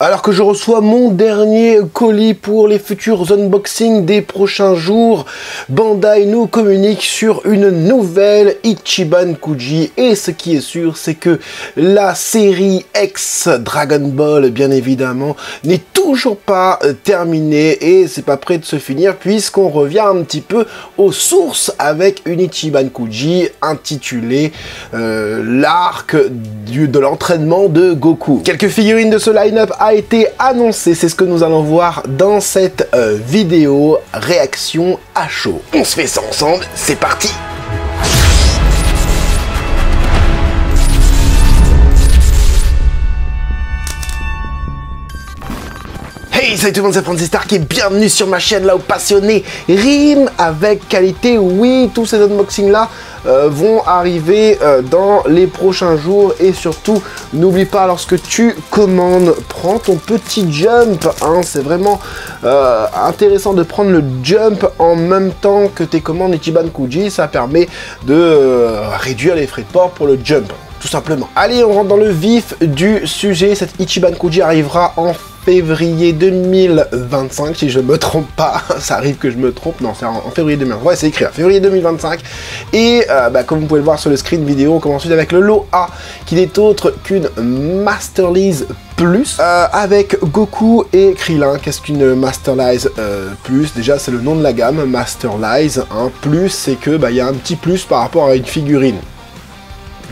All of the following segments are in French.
Alors que je reçois mon dernier colis pour les futurs unboxings des prochains jours, Bandai nous communique sur une nouvelle Ichiban Kuji, et ce qui est sûr, c'est que la série X Dragon Ball, bien évidemment, n'est toujours pas terminée et c'est pas prêt de se finir, puisqu'on revient un petit peu aux sources avec une Ichiban Kuji intitulée l'arc de l'entraînement de Goku. Quelques figurines de ce line-up a été annoncé, c'est ce que nous allons voir dans cette vidéo réaction à chaud. On se fait ça ensemble, c'est parti! Hey, salut tout le monde, c'est Francis Stark et bienvenue sur ma chaîne là où passionné rime avec qualité. Oui, tous ces unboxings là vont arriver dans les prochains jours, et surtout n'oublie pas, lorsque tu commandes, prends ton petit jump, hein. C'est vraiment intéressant de prendre le jump en même temps que tes commandes Ichiban Kuji, ça permet de réduire les frais de port pour le jump, tout simplement. Allez, on rentre dans le vif du sujet. Cette Ichiban Kuji arrivera en février 2025, si je me trompe pas. Ça arrive que je me trompe, non, c'est en février 2025, ouais, c'est écrit, février 2025, et comme vous pouvez le voir sur le screen vidéo, on commence ensuite avec le lot A, qui n'est autre qu'une Masterlise Plus, avec Goku et Krillin. Qu'est-ce qu'une Masterlise Plus? Déjà, c'est le nom de la gamme, Masterlise, hein. Plus, c'est que, y a un petit plus par rapport à une figurine.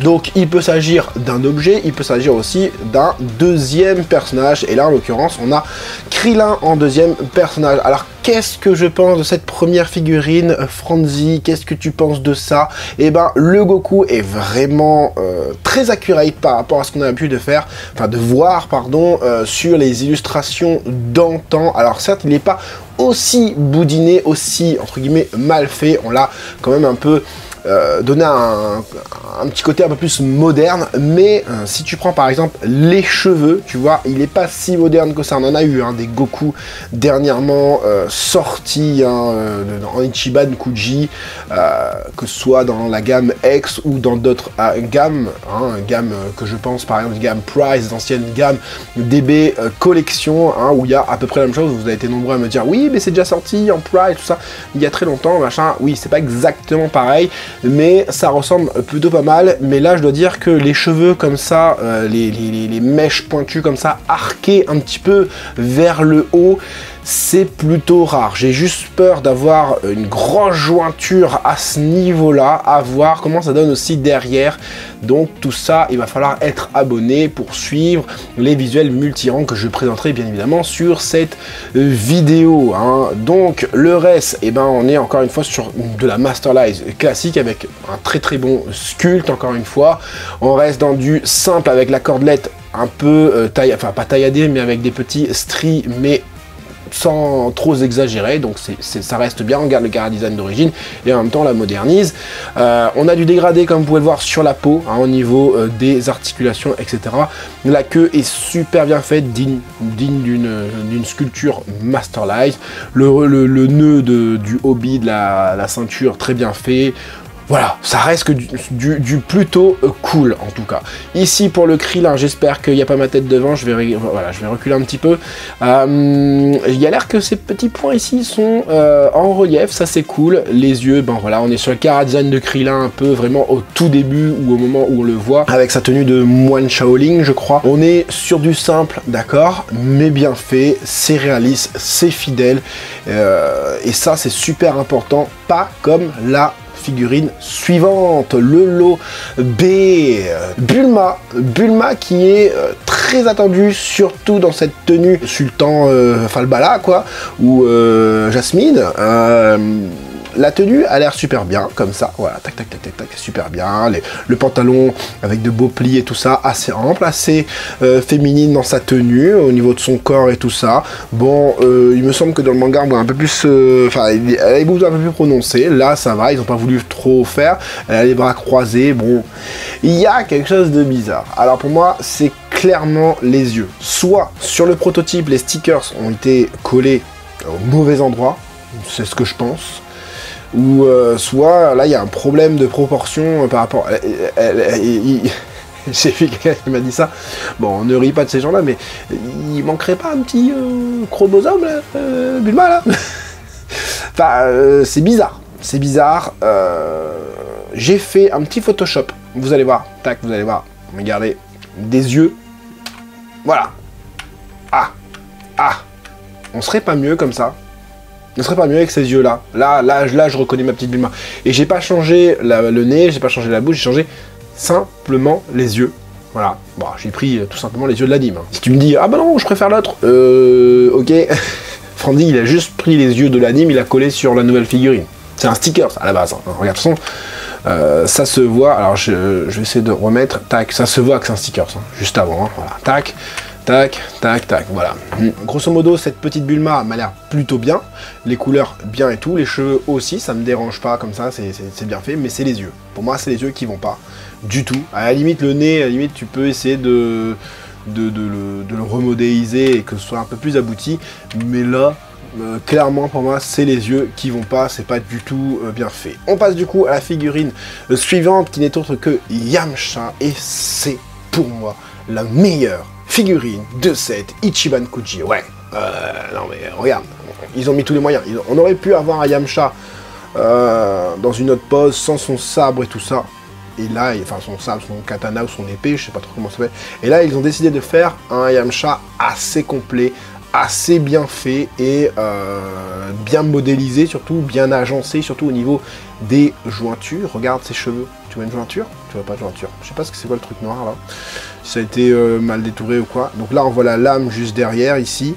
Donc il peut s'agir d'un objet, il peut s'agir aussi d'un deuxième personnage, et là en l'occurrence on a Krillin en deuxième personnage. Alors qu'est-ce que je pense de cette première figurine, Franzi? Qu'est-ce que tu penses de ça? Eh ben, le Goku est vraiment très accurate par rapport à ce qu'on a l'habitude de faire, enfin de voir, pardon, sur les illustrations d'antan. Alors certes, il n'est pas aussi boudiné, aussi entre guillemets mal fait, on l'a quand même un peu donner un petit côté un peu plus moderne, mais si tu prends par exemple les cheveux, tu vois, il n'est pas si moderne que ça. On en a eu des Goku dernièrement sortis en Ichiban Kuji, que ce soit dans la gamme X ou dans d'autres gammes, gamme que je pense par exemple gamme Price, ancienne gamme DB collection, où il y a à peu près la même chose. Vous avez été nombreux à me dire oui, mais c'est déjà sorti en Price, tout ça, il y a très longtemps, machin. Oui, c'est pas exactement pareil, mais ça ressemble plutôt pas mal. Mais là je dois dire que les cheveux comme ça, les mèches pointues comme ça, arquées un petit peu vers le haut, c'est plutôt rare. J'ai juste peur d'avoir une grosse jointure à ce niveau-là, à voir comment ça donne aussi derrière. Donc tout ça, il va falloir être abonné pour suivre les visuels multi-rangs que je présenterai bien évidemment sur cette vidéo, hein. Donc le reste, on est encore une fois sur de la Masterlise classique avec un très bon sculpte, encore une fois. On reste dans du simple avec la cordelette un peu enfin pas tailladée, mais avec des petits stries, mais sans trop exagérer, donc ça reste bien. On garde le cara design d'origine et en même temps on la modernise. On a du dégradé comme vous pouvez le voir sur la peau, au niveau des articulations, etc. La queue est super bien faite, digne d'une sculpture Masterlise. Le nœud du hobby de la ceinture très bien fait. Voilà, ça reste que du plutôt cool en tout cas. Ici pour le Krillin, j'espère qu'il n'y a pas ma tête devant, je vais reculer un petit peu. Il y a l'air que ces petits points ici sont en relief, ça c'est cool. Les yeux, voilà, on est sur le cara design de Krillin un peu vraiment au tout début, ou au moment où on le voit, avec sa tenue de moine Shaolin je crois. On est sur du simple, d'accord, mais bien fait, c'est réaliste, c'est fidèle, et ça c'est super important, pas comme la figurine suivante, le lot B, Bulma qui est très attendu, surtout dans cette tenue Sultan Falbala quoi, ou Jasmine. La tenue a l'air super bien, comme ça, voilà, tac, super bien. Le pantalon avec de beaux plis et tout ça, assez ample, assez féminine dans sa tenue, au niveau de son corps et tout ça. Bon, il me semble que dans le manga, on voit un peu plus, elle a les boutons un peu plus prononcés. Là, ça va, ils n'ont pas voulu trop faire. Elle a les bras croisés, bon, il y a quelque chose de bizarre. Alors pour moi, c'est clairement les yeux. Soit sur le prototype, les stickers ont été collés au mauvais endroit, c'est ce que je pense. Ou soit là il y a un problème de proportion par rapport J'ai vu quelqu'un qui m'a dit ça. Bon, on ne rit pas de ces gens-là, mais il manquerait pas un petit chromosome, là, Bulma, là. Enfin, c'est bizarre. C'est bizarre. J'ai fait un petit Photoshop. Vous allez voir. Tac, vous allez voir. Regardez. Des yeux. Voilà. Ah. Ah. On serait pas mieux comme ça. On serait pas mieux avec ces yeux-là. Là, je reconnais ma petite Bulma. Et j'ai pas changé le nez, j'ai pas changé la bouche, j'ai changé simplement les yeux. Voilà. Bon, j'ai pris tout simplement les yeux de l'anime. Si tu me dis, ah bah non, je préfère l'autre. Ok. Frandy, il a juste pris les yeux de l'anime, il a collé sur la nouvelle figurine. C'est un sticker, ça, à la base. Hein. Regarde, de toute façon, ça se voit. Alors, je vais essayer de remettre. Tac, ça se voit que c'est un sticker, ça. Juste avant. Hein. Voilà. Tac. Tac, tac, tac, voilà. Grosso modo, cette petite Bulma m'a l'air plutôt bien. Les couleurs bien et tout. Les cheveux aussi, ça me dérange pas comme ça, c'est bien fait. Mais c'est les yeux. Pour moi, c'est les yeux qui vont pas du tout. À la limite, le nez, à la limite, tu peux essayer de le remodéliser et que ce soit un peu plus abouti. Mais là, clairement, pour moi, c'est les yeux qui vont pas. C'est pas du tout bien fait. On passe du coup à la figurine suivante qui n'est autre que Yamcha. Et c'est pour moi la meilleure figurine de cette Ichiban Kuji. Ouais, non mais regarde, ils ont mis tous les moyens. On aurait pu avoir un Yamcha dans une autre pose, sans son sabre et tout ça. Et là, enfin son sabre, son katana ou son épée, je sais pas trop comment ça s'appelle. Et là, ils ont décidé de faire un Yamcha assez complet, assez bien fait et bien modélisé, surtout bien agencé, surtout au niveau des jointures. Regarde ses cheveux. Tu vois une jointure? Tu vois pas de jointure. Je sais pas ce que c'est quoi le truc noir là. Si ça a été mal détouré ou quoi. Donc là, on voit la lame juste derrière ici.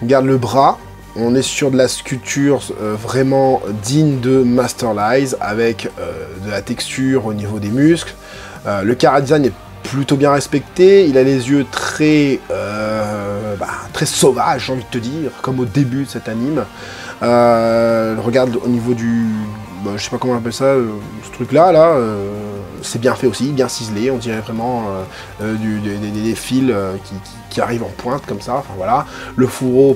Regarde le bras. On est sur de la sculpture vraiment digne de Master Lies avec de la texture au niveau des muscles. Le chara-design est plutôt bien respecté. Il a les yeux très très sauvages, j'ai envie de te dire, comme au début de cet anime. Regarde au niveau du... je sais pas comment on appelle ça, ce truc-là, c'est bien fait aussi, bien ciselé. On dirait vraiment des fils qui arrivent en pointe comme ça. Enfin voilà. Le fourreau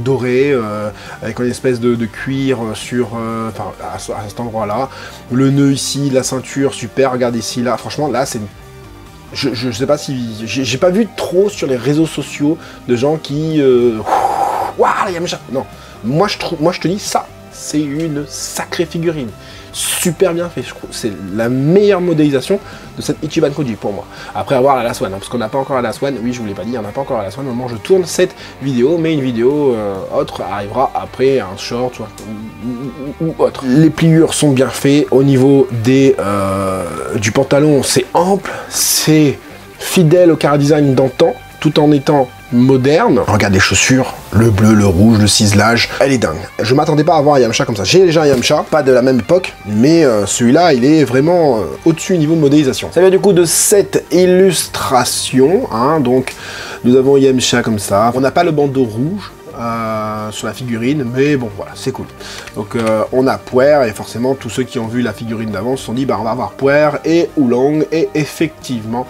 doré, avec une espèce de cuir sur... à cet endroit-là. Le nœud ici, la ceinture, super. Regarde ici, là. Franchement, là, c'est... Je sais pas si... J'ai pas vu trop sur les réseaux sociaux de gens qui... Waouh, Yamcha. Non. Moi, je te dis, ça, c'est une sacrée figurine. Super bien fait, je trouve. C'est la meilleure modélisation de cette Ichiban Kuji pour moi. Après avoir la Last One, hein, parce qu'on n'a pas encore la Last One. Oui, je vous l'ai pas dit, on n'a pas encore la Last One au moment où je tourne cette vidéo, mais une vidéo autre arrivera après, un short ou autre. Les pliures sont bien faits. Au niveau des du pantalon, c'est ample, c'est fidèle au chara-design d'antan, tout en étant moderne. Regarde les chaussures, le bleu, le rouge, le ciselage, elle est dingue. Je m'attendais pas à avoir un Yamcha comme ça. J'ai déjà un Yamcha, pas de la même époque, mais celui-là, il est vraiment au-dessus niveau modélisation. Ça vient du coup de cette illustration, hein, donc nous avons Yamcha comme ça. On n'a pas le bandeau rouge sur la figurine, mais bon voilà, c'est cool. Donc on a Puer, et forcément tous ceux qui ont vu la figurine d'avant se sont dit, bah on va avoir Puer et Oolong, et effectivement,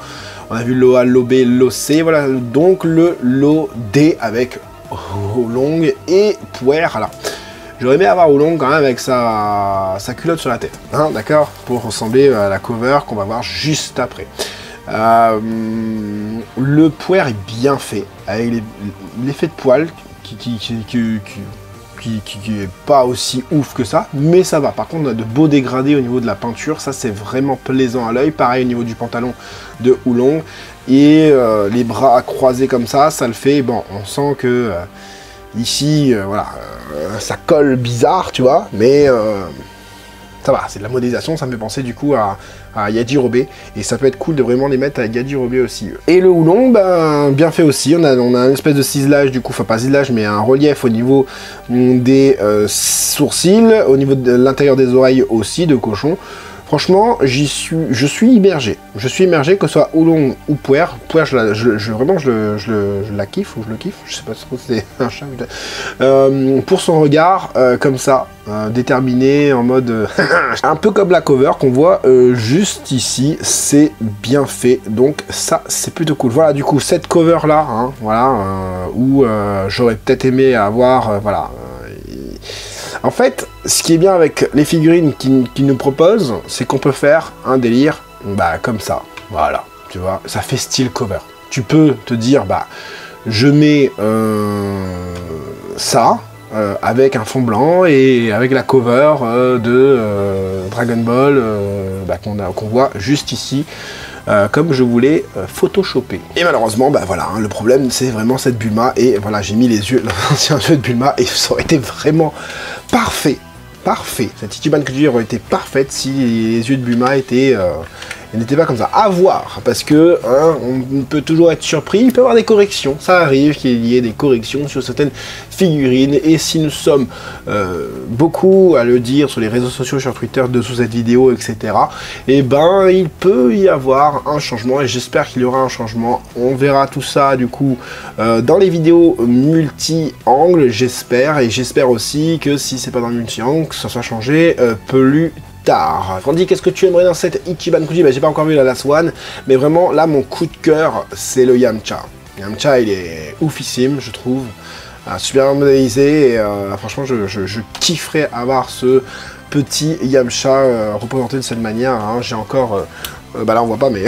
on a vu Loa, Lobé, Locé, voilà, donc le Lo D avec Oolong et Puer. Alors, j'aurais aimé avoir Oolong quand même avec sa culotte sur la tête, hein, d'accord, pour ressembler à la cover qu'on va voir juste après. Le Puer est bien fait, avec l'effet de poil qui est pas aussi ouf que ça, mais ça va. Par contre, on a de beaux dégradés au niveau de la peinture, ça c'est vraiment plaisant à l'œil. Pareil au niveau du pantalon de Oolong, et les bras croisés comme ça le fait. Bon, on sent que ici, voilà, ça colle bizarre, tu vois, mais ça va, c'est de la modélisation. Ça me fait penser du coup à Yajirobe, et ça peut être cool de vraiment les mettre avec Yajirobe aussi. Et le Oolong, ben, bien fait aussi. On a une espèce de ciselage du coup, enfin pas ciselage, mais un relief au niveau des sourcils, au niveau de l'intérieur des oreilles aussi, de cochon. Franchement, je suis immergé. Je suis immergé, que ce soit Oolong ou Puer. Puer, vraiment, je la kiffe, ou je le kiffe. Je sais pas trop si c'est un chat. Pour son regard, comme ça, déterminé, en mode... un peu comme la cover qu'on voit juste ici. C'est bien fait. Donc ça, c'est plutôt cool. Voilà, du coup, cette cover-là, hein, voilà, où j'aurais peut-être aimé avoir... voilà... En fait, ce qui est bien avec les figurines qu'ils nous proposent, c'est qu'on peut faire un délire, bah, comme ça. Voilà, tu vois, ça fait style cover. Tu peux te dire, bah, je mets ça, avec un fond blanc et avec la cover de Dragon Ball bah, qu'on voit juste ici. Comme je voulais photoshopper. Et malheureusement, bah voilà, hein, le problème c'est vraiment cette Bulma, et voilà, j'ai mis les yeux, l'ancien jeu de Bulma, et ça aurait été vraiment parfait, parfait. Cette Ichiban Kuji aurait été parfaite si les yeux de Bulma étaient... n'était pas comme ça. À voir, parce que hein, on peut toujours être surpris, il peut y avoir des corrections, ça arrive qu'il y ait des corrections sur certaines figurines, et si nous sommes beaucoup à le dire sur les réseaux sociaux, sur Twitter, dessous cette vidéo, etc., et ben il peut y avoir un changement, et j'espère qu'il y aura un changement. On verra tout ça du coup dans les vidéos multi-angles, j'espère, et j'espère aussi que si c'est pas dans le multi-angle, que ça soit changé plus tard. Frandy, qu'est-ce que tu aimerais dans cette Ichiban Kuji? Bah, j'ai pas encore vu la Last One, mais vraiment là mon coup de cœur c'est le Yamcha. Yamcha il est oufissime je trouve, super modélisé, et franchement je kifferais avoir ce petit Yamcha représenté de cette manière, hein. J'ai encore, bah là on voit pas mais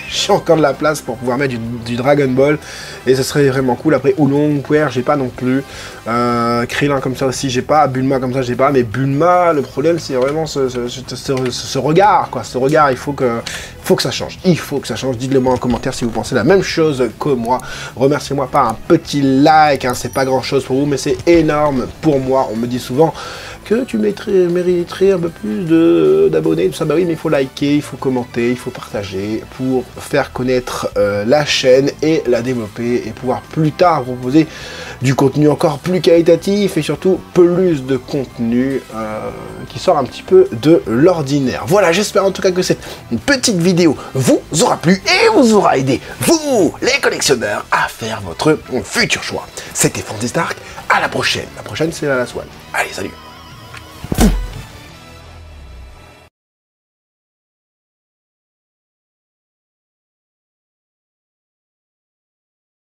j'ai encore de la place pour pouvoir mettre du Dragon Ball, et ce serait vraiment cool. Après Oolong, Puer, j'ai pas non plus, Krillin comme ça aussi j'ai pas, Bulma comme ça j'ai pas, mais Bulma, le problème c'est vraiment ce regard, quoi, ce regard, il faut que ça change, dites-le moi en commentaire si vous pensez la même chose que moi, remerciez-moi par un petit like, hein. C'est pas grand chose pour vous, mais c'est énorme pour moi. On me dit souvent que tu mériterais un peu plus d'abonnés, tout ça. Bah oui, mais il faut liker, il faut commenter, il faut partager pour faire connaître la chaîne et la développer, et pouvoir plus tard proposer du contenu encore plus qualitatif, et surtout plus de contenu qui sort un petit peu de l'ordinaire. Voilà, j'espère en tout cas que cette petite vidéo vous aura plu et vous aura aidé, vous les collectionneurs, à faire votre futur choix. C'était Franzy Stark, à la prochaine. La prochaine c'est la Last One. Allez, salut.